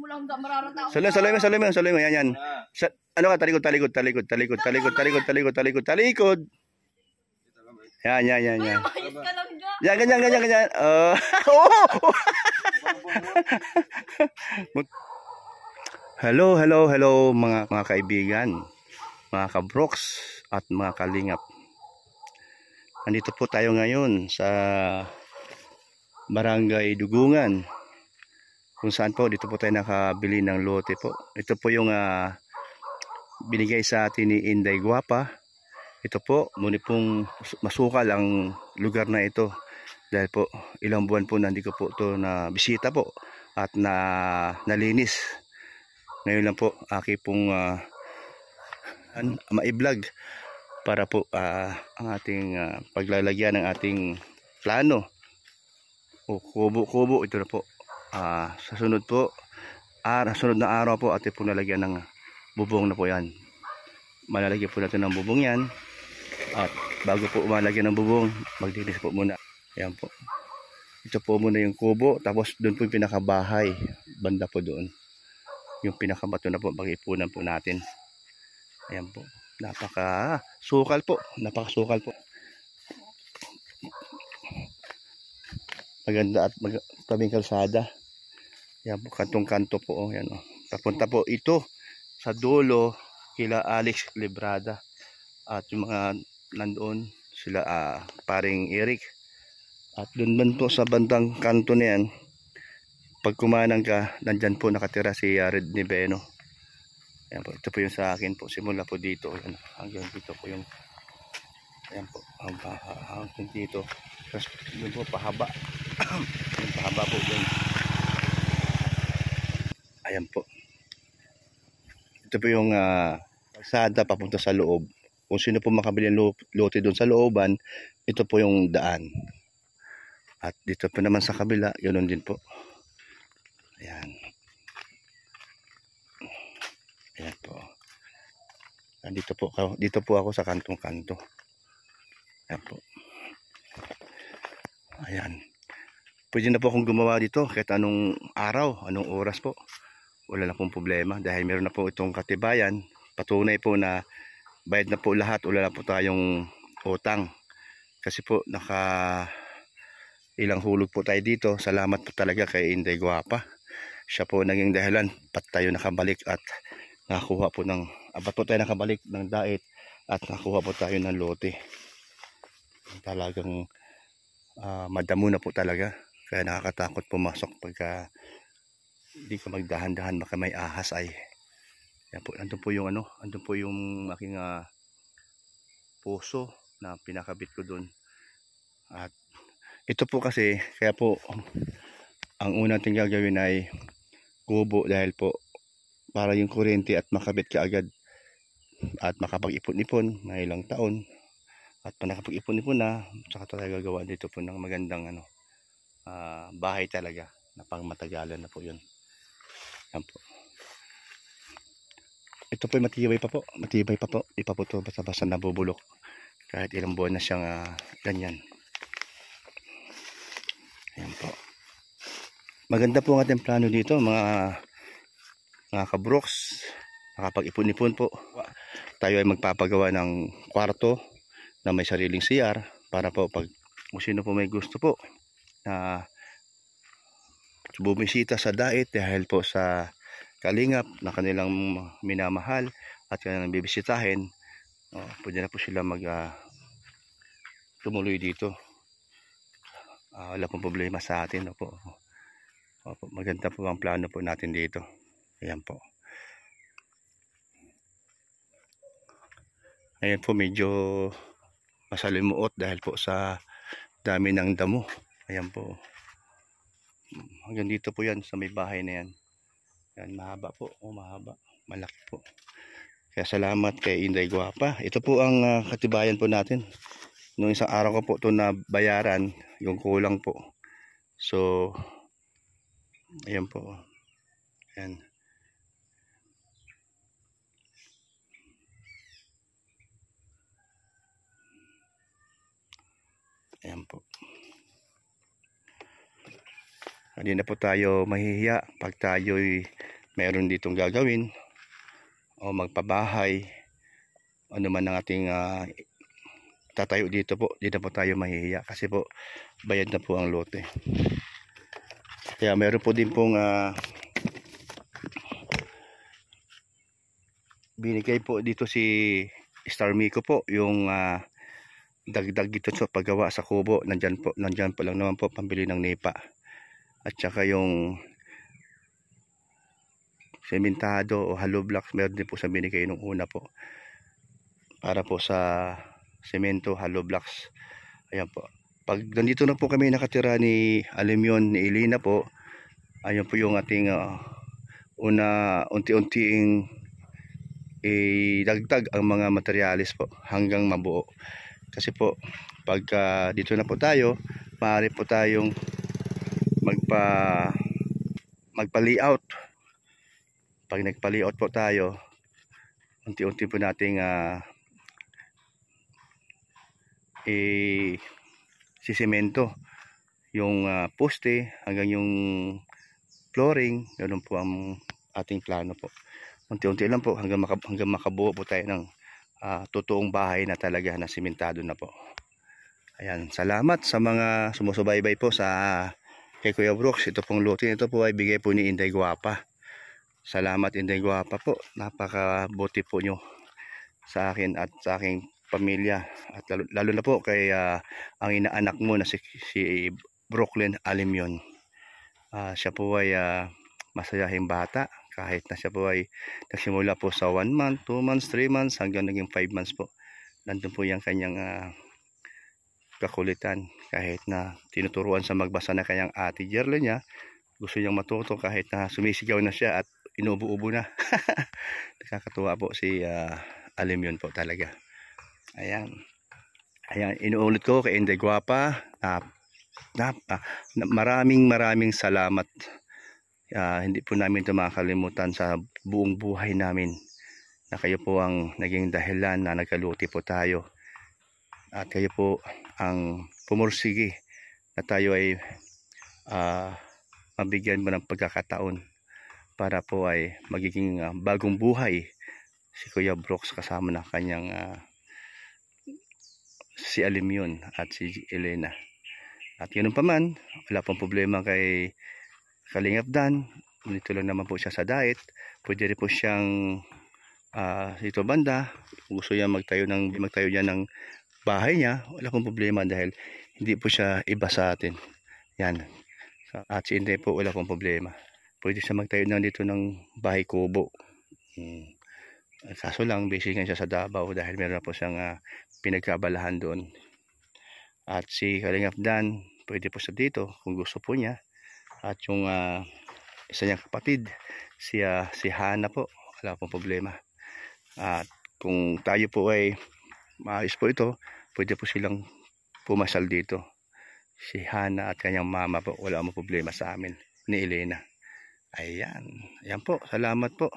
lang mararata. Saloy mo, yan. Ano ka, talikod. Yan. Ayos ka lang dyan. Yan, ganyan. Hello mga kaibigan, mga kabroks at mga kalingap. Nandito po tayo ngayon sa Barangay Dugungan, kung saan po dito po tayo nakabili ng lote po. Ito po yung binigay sa atin ni Inday Guapa. Ito po, muli pong masukal ang lugar na ito dahil po ilang buwan po nandito po ito na bisita po at nalinis. Ngayon lang po aki pong ma-vlog para po ang ating paglalagyan ng ating plano o kubo ito na po. Sa sunod po sunod na araw po atin po nalagyan ng bubong na po yan. Malalagyan po natin ng bubong yan at bago po malagyan ng bubong maglinis po muna. Ayan po, ito po muna yung kubo, tapos doon po yung pinakabahay banda po doon, yung pinakabato na po pag-ipunan po natin. Ayan po, napakasukal po. Maganda at tabing kalsada. Yan po, kantong-kanto po. Yan, papunta po ito sa dulo kila Alex Librada. At yung mga nandoon sila paring Eric. At doon man po sa bandang kanto na yan, pag kumanang ka, nandyan po nakatira si Red Niveno. Yan po, ito po yung sa akin po. Simula po dito. Yan, hanggang dito po yung ayan po, hanggang dito. Tapos yun po pahaba. Yung pahaba po dun. Ayan po. Ito po yung kalsada papunta sa loob. Kung sino po makabili ng lote doon sa looban, ito po yung daan. At dito po naman sa kabila, ganoon din po. Ayan. Ayan po. Dito po ako sa kantong-kanto. Ayan po. Ayan. Pwede na po akong gumawa dito kahit anong araw, anong oras po. Wala na pong problema dahil meron na po itong katibayan. Patunay po na bayad na po lahat. Wala na po tayong utang. Kasi po ilang hulog po tayo dito. Salamat po talaga kay Inday Guapa. Siya po naging dahilan pat tayo nakabalik at nakakuha po ba't po tayo nakabalik ng dait at nakakuha po tayo ng lote. Talagang madamo na po talaga, kaya nakakatakot pumasok pagka hindi ka magdahan-dahan, baka may ahas ay. Yan po, andun po yung aking puso na pinakabit ko doon. At ito po kasi, kaya po ang unang natin gagawin ay kubo dahil po para yung kuryente at makabit ka agad at makapag-ipon-ipon na ilang taon. At pa nakapag-ipon-ipon na, saka tayo gagawa dito po ng magandang bahay talaga na pang matagalan na po yun. Yan po. Ito po matibay pa po. Di pa po ito basta-basta nabubulok. Kahit ilang buwan na siyang ganyan. Yan po. Maganda po ang ating plano dito mga kabroks. Nakapag-ipon-ipon po. Tayo ay magpapagawa ng kwarto na may sariling CR para po pag kung sino po may gusto po na bumisita sa dait dahil po sa kalingap na kanilang minamahal at kanilang bibisitahin, pwede na po sila tumuloy dito. Wala pong problema sa atin. Opo. Maganda po ang plano po natin dito. Ayan po. Ayan po, medyo masalimuot dahil po sa dami ng damo. Ayan po. Hanggang dito po yan sa may bahay na yan. Yan, mahaba po. Mahaba. Malaki po. Kaya salamat kay Inday Guapa. Ito po ang katibayan po natin. Noong isang araw ko po ito na bayaran, yung kulang po. So, ayan po. Ayan. Ayan po. Hindi na po tayo mahihiya pag tayo'y meron ditong gagawin o magpabahay, ano man ang ating tatayo dito po, di na po tayo mahihiya kasi po bayad na po ang lote. Kaya meron po din pong binigay po dito si Star Miko po, yung dagdag dito sa paggawa sa kubo. Nandyan po lang naman po pambili ng nipa. At saka yung sementado o hollow blocks, meron din po sa binigay nung una po. Para po sa semento, hollow blocks. Ayan po. Pag nandito na po kami nakatira ni Alimyon, ni Elena po, ayan po yung ating unti-unting idagdag ang mga materyales po hanggang mabuo. Kasi po, pagka dito na po tayo, maaari po tayong magpa-layout. Pag nagpa-layout po tayo, unti-unti po nating sisemento yung poste hanggang yung flooring. Ganun po ang ating plano po. Unti-unti lang po hanggang makabuo po tayo ng totoong bahay na talaga na simentado na po. Ayan, salamat sa mga sumusubaybay po sa kay Kuya Brooks. Ito pong lote ito po ay bigay po ni Inday Guapa. Salamat Inday Guapa po. Napakabuti po nyo sa akin at sa aking pamilya. At lalo na po kay ang inaanak mo na si Brooklyn Alimyon. Siya po ay masayahing bata. Kahit na siya po ay nagsimula po sa 1 month, 2 months, 3 months hanggang naging 5 months po. Nandun po yung kanyang kakulitan. Kahit na tinuturuan sa magbasa na kanyang ate Jerle niya, gusto niyang matuto kahit na sumisigaw na siya at inuubo-ubo na. Nakakatuwa po si Alimyon po talaga. Ayan. Ayan, inuulit ko kay Inday Guapa. Maraming salamat. Hindi po namin ito makakalimutan sa buong buhay namin na kayo po ang naging dahilan na nagkaluti po tayo at kayo po ang pumursige na tayo ay mabigyan mo ng pagkakataon para po ay magiging bagong buhay si Kuya Brooks kasama na kanyang si Alimyon at si Elena. At yun pa man, wala pong problema kay Kalingap Dan. Dito lang naman po siya sa diet. Pwede rin po siyang dito banda. Kung gusto niya magtayo niya ng bahay niya, wala pong problema dahil hindi po siya iba sa atin. Yan. At si Inday po wala pong problema. Pwede siya magtayo na dito ng bahay kubo. Kaso lang, busy nga siya sa Davao dahil meron na po siyang pinagkabalahan doon. At si Kalingap Dan, pwede po siya dito kung gusto po niya. At yung isa niyang kapatid, si Hana po, wala pong problema. At kung tayo po ay maayos po ito, pwede po silang pumasal dito. Si Hana at kanyang mama po, wala pong problema sa amin, ni Elena. Ayan, ayan po, salamat po.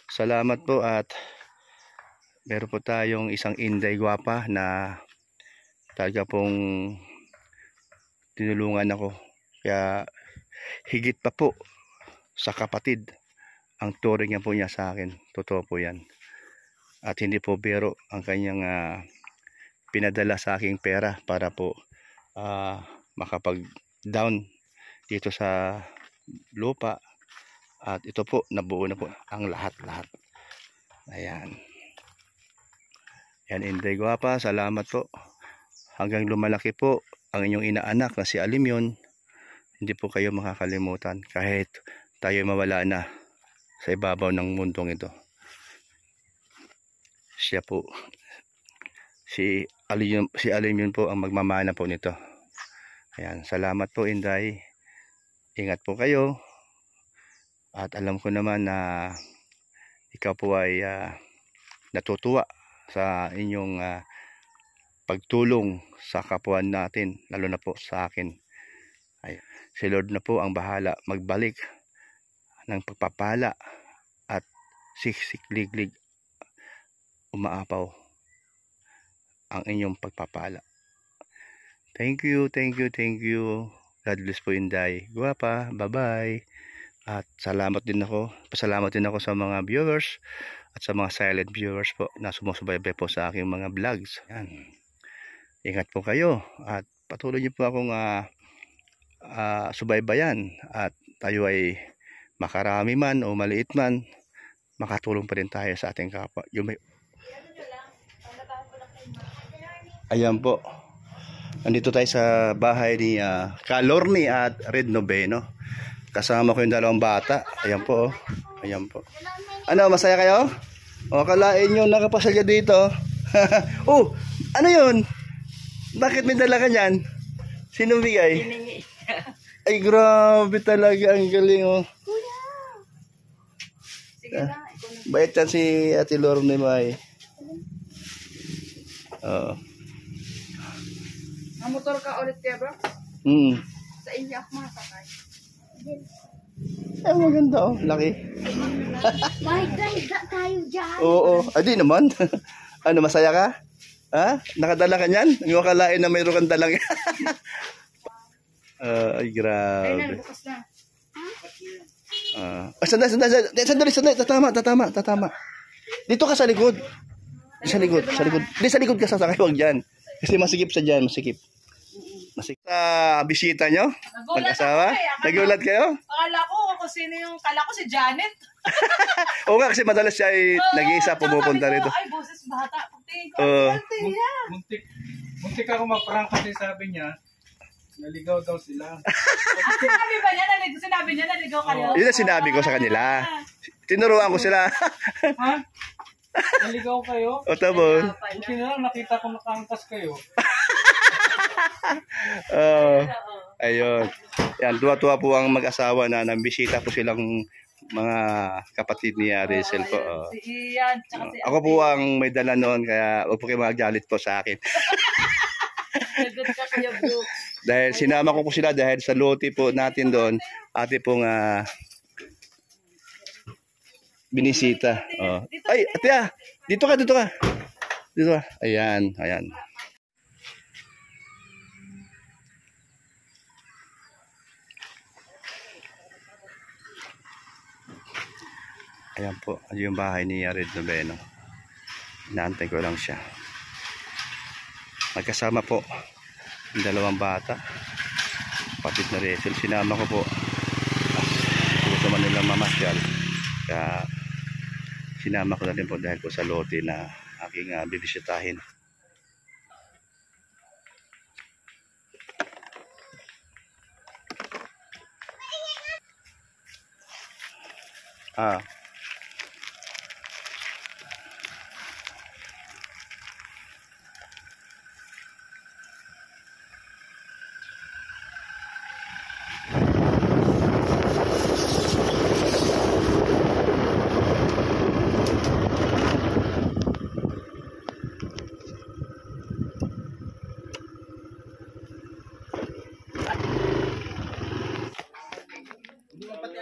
Salamat po at meron po tayong isang Inday Guapa na talaga pong tinulungan ako. Kaya higit pa po sa kapatid ang turing niya po niya sa akin. Totoo po yan. At hindi po biro ang kanyang pinadala sa aking pera para po makapag down dito sa lupa. At ito po, nabuo na po ang lahat-lahat. Ayan. Yan Inday Guapa, salamat po. Hanggang lumalaki po ang inyong inaanak na si Alimyon, hindi po kayo makakalimutan kahit tayo mawala na sa ibabaw ng mundong ito. Siya po, si Alimyon po ang magmamana po nito. Ayan, salamat po Inday. Ingat po kayo. At alam ko naman na ikaw po ay natutuwa sa inyong pagtulong sa kapwa natin, lalo na po sa akin. Ay, si Lord na po ang bahala magbalik ng pagpapala at siksik-liglig umaapaw ang inyong pagpapala. Thank you. God bless po Inday Guapa. Bye-bye. At pasalamat din ako sa mga viewers at sa mga silent viewers po na sumusubaybay po sa aking mga vlogs. Yan. Ingat po kayo at patuloy niyo po akong subaybayan at tayo ay makarami man o maliit man, makatulong pa rin tayo sa ating kapwa. Ayan po. Nandito tayo sa bahay ni Kalorni at Red Noveno. Kasama ko yung dalawang bata. Ayan po. Ayan po. Ano, masaya kayo? O, kalain nyo nakapasalya dito. Oh, ano yun? Bakit may dala ka niyan? Sino bigay? Ay, grabe talaga. Ang galing, oh. Sige na. Bait yan si Ate Lorne May. Oo. Motor ka ulit kaya bro? Sa inyo ako makakakay. Ay, maganda, oh. Laki. May ganda tayo dyan. Oo. Ay, di naman. Ano, masaya ka? Ha? Nakadala ka niyan? Yung akalain na mayroon kang dalang. Ay, grabe. Ay, bukas na. Sandali. Tatama. Dito ka sa likod. Sa likod. Di sa likod ka sasakay, wag dyan. Kasi masikip sa dyan, masikip. Bisita nyo? Mag-asawa? Nagulat kayo? Akala ko sino yung, kala ko si Janet. Oo nga, kasi madalas siya ay nag-iisa pumupunta rito. Ay, boses bata. Pagtingin ko, Muntik ako ma-prank kasi sabi niya, naligaw daw sila. Sabi ba niya, sinabi niya naligaw kayo? Yun ang sinabi ko sa kanila. Tinuruan ko sila. Ha? Naligaw kayo? O tabo. Buti na lang nakita ko nakaangkas kayo. Ayun. Yan, tuwa-tuwa po ang mag-asawa na nambisita po silang mga kapatid ni Rizal po. Si Ian, tsaka si Ako po ang may dala noon, kaya huwag po kayo magagalit po sa akin. Good ka kayo, bro. Dahil sinama ko po sila dahil sa lote po natin doon, ate pong binisita. Ay, ate dito ka. Dito ka. Ayan. Ayan po, yung bahay ni Red Noveno. Inaantay ko lang siya. Magkasama po yung dalawang bata. Kapatid na Rizal. Sinama ko po. Gusto man nilang mamasyal. Kaya sinama ko na rin po dahil po sa lote na aking bibisitahin.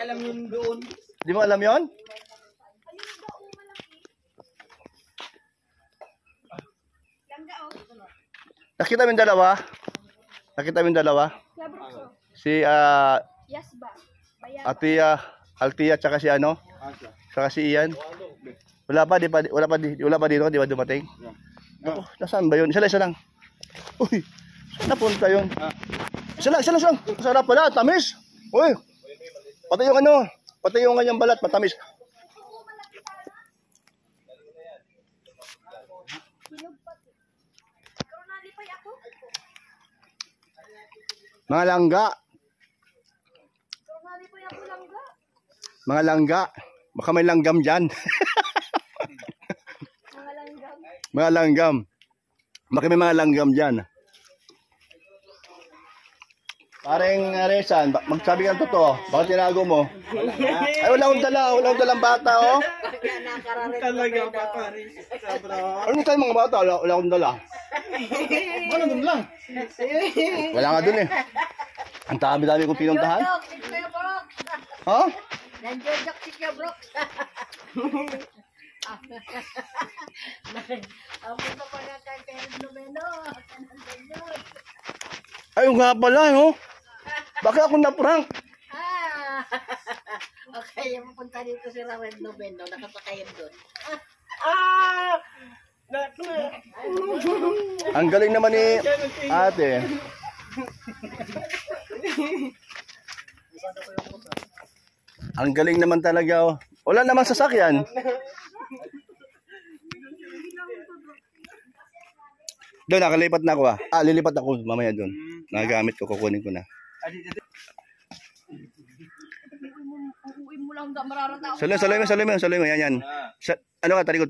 Alam yun doon. Di mo alam yon? Nakita mo yung dalawa? Si Yes ba? Altia tsaka si ano? Tsaka si Ian. Wala pa dito, di ba dumating? Oh, nasaan ba yun? Isa lang. Uy, saan napunta yun? Isa lang. Masarap pala, tamis. Uy, pati yung kanyang balat, matamis. Mga langga. Baka may langgam dyan. Mga langgam. Baka may mga langgam dyan. Pareng Rezan, magsabi ka ng totoo. Bakit tinago mo? Ay, wala akong dalang bata, oh. Talaga pa pare. Ano tayo mga bata? Wala akong dala. Ano dun lang? Wala nga dun eh. Ang dami kong pinuntahan. Ha? Nandiyan si Kuya Bro. Apunta pa na kay Red Noveno. Ay, nga pala, no? Bakit ako na-prank? Okay, mapunta dito si Rawed Noveno, nakapakayan doon. Ang galing naman ni ate. Ang galing naman talaga. Oh. Wala namang sasakyan. Doon, nakalipat na ako ah. Lilipat ako mamaya doon. Nagagamit ko, kukunin ko na. Uuwi mo lang, mararata ako. Saloy mo, yan. Ano ka, talikod.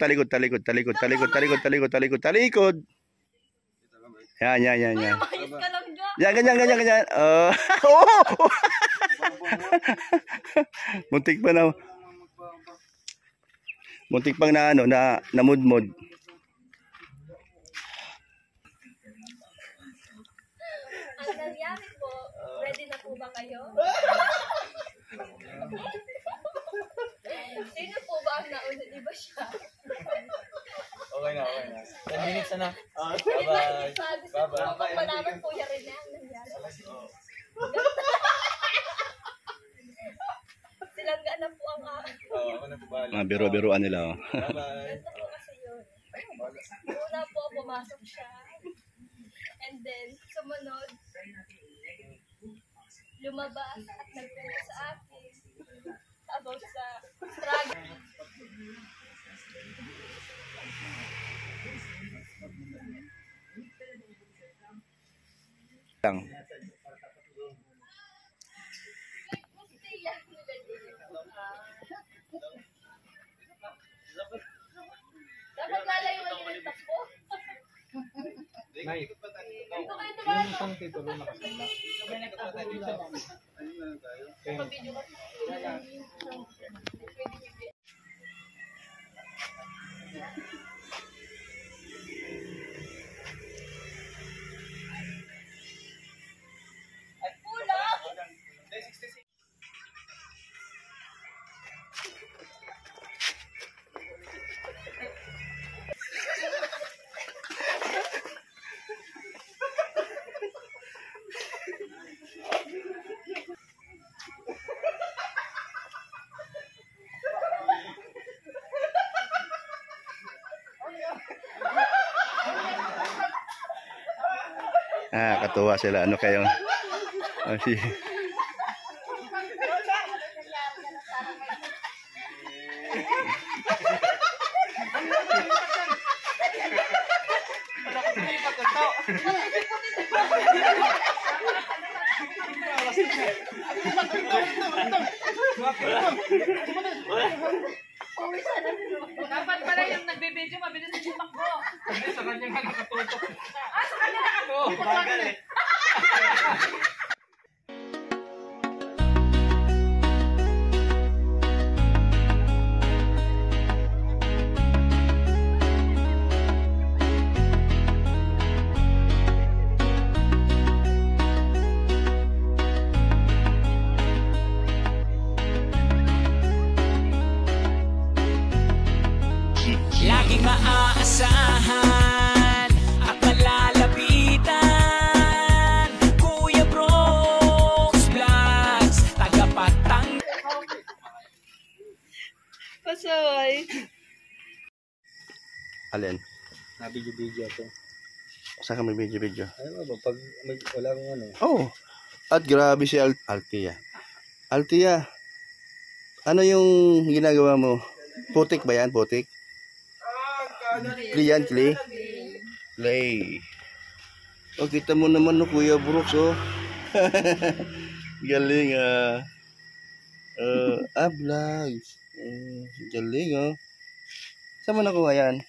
Yan. Ayos ka lang dyan. Yan, ganyan. Oh! Muntik pang na namudmod. Ang nangyari po, ready na po ba kayo? Sino po ba ang nauna? Di ba siya? Okay na. 10 minutes na. Bye-bye. Sabi sa po, malaman po niya rin na ang nangyari. Silang gana po ang Ako na po ba? Mga biro-biroan nila. Oh. Bye-bye. Ganito po kasi yun. Una po, pumasok siya. And then, sumunod, lumabas at nagpula sa akin about sa struggle. Lang. Dapat lalayuan yung takbo. Nay, Dito kayo tumato. itong titulo na kasi. Kapag-video kasi. Kulang! Katuwa sila. Ano kayo? Dapat pala yung nagbe-video, mabilis na yung takbo. Sa kanya nga nakatutok. Sa kanya nakatutok. Laging maaasahan at malalapitan. Kuya Brooks Vlogs, tagapatang. Pasaway. Alin? Nabidyo-bidyo ako. Saan ka may video? Ano ba? Pag wala akong ano. Oh. At grabe si Altia. Altia, ano yung ginagawa mo? Putik ba yan? Putik? Clay yan, clay? Clay. Oh, kita mo naman no, Kuya Brooks, oh. Galing, vlogs. Galing, oh. Saan mo nakuha yan?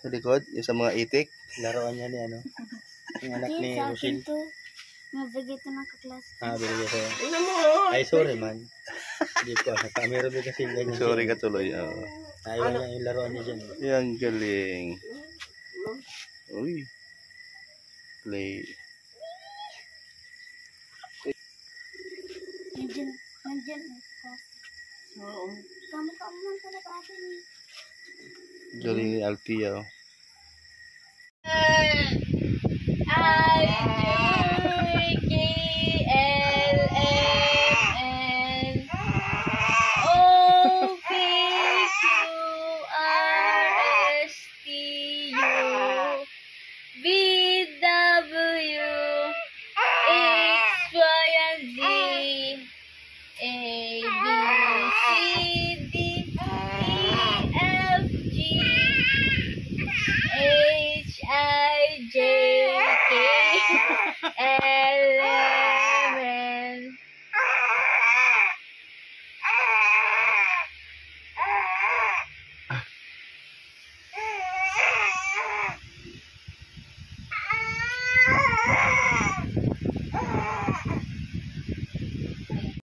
Sa likod? Yung sa mga itik? Laruan niya ni ano. Yung anak ni Rochelle. Mabigay ito ng kaklas. Binigay sa'yo. Ay, sorry man. Hindi ko. Meron din kasi ganyan. Sorry ka tuloy. Ayaw niya yung laruan niya dyan. Yan, galing. Uy. Clay. Nandiyan. Oo. Kamukha mo man talaga akin eh. Galing ni Altia, oh. Ay,